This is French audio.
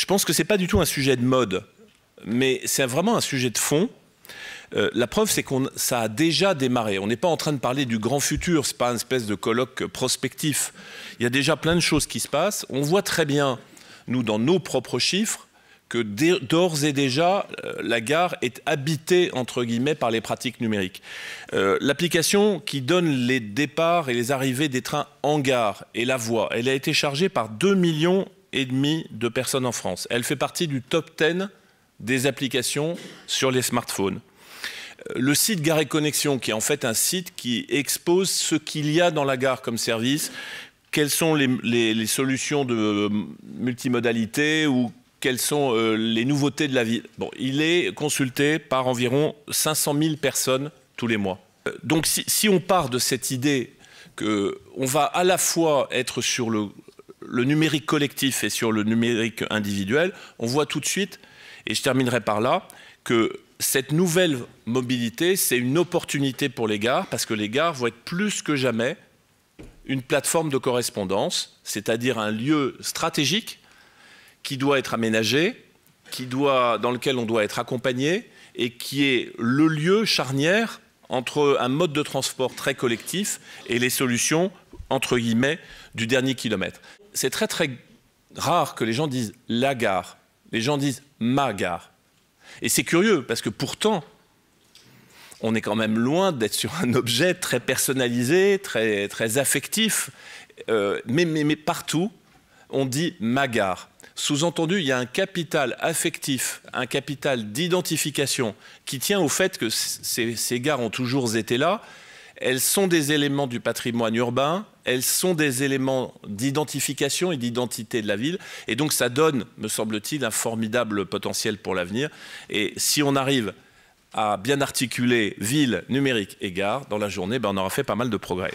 Je pense que ce n'est pas du tout un sujet de mode, mais c'est vraiment un sujet de fond. La preuve, c'est que ça a déjà démarré. On n'est pas en train de parler du grand futur, ce n'est pas une espèce de colloque prospectif. Il y a déjà plein de choses qui se passent. On voit très bien, nous, dans nos propres chiffres, que d'ores et déjà, la gare est habitée, entre guillemets, par les pratiques numériques. L'application qui donne les départs et les arrivées des trains en gare et la voie, elle a été chargée par 2,5 millions de personnes en France. Elle fait partie du top 10 des applications sur les smartphones. Le site Gare et Connexion, qui est en fait un site qui expose ce qu'il y a dans la gare comme service, quelles sont les solutions de multimodalité ou quelles sont les nouveautés de la ville. Bon, il est consulté par environ 500 000 personnes tous les mois. Donc si on part de cette idée qu'on va à la fois être sur le numérique collectif et sur le numérique individuel, on voit tout de suite, et je terminerai par là, que cette nouvelle mobilité, c'est une opportunité pour les gares, parce que les gares vont être plus que jamais une plateforme de correspondance, c'est-à-dire un lieu stratégique qui doit être aménagé, dans lequel on doit être accompagné, et qui est le lieu charnière entre un mode de transport très collectif et les solutions, entre guillemets, du dernier kilomètre. C'est très très rare que les gens disent « la gare », les gens disent « ma gare ». Et c'est curieux, parce que pourtant, on est quand même loin d'être sur un objet très personnalisé, très, très affectif, mais partout, on dit « ma gare ». Sous-entendu, il y a un capital affectif, un capital d'identification qui tient au fait que ces gares ont toujours été là. Elles sont des éléments du patrimoine urbain, elles sont des éléments d'identification et d'identité de la ville. Et donc ça donne, me semble-t-il, un formidable potentiel pour l'avenir. Et si on arrive à bien articuler ville, numérique et gare dans la journée, ben on aura fait pas mal de progrès.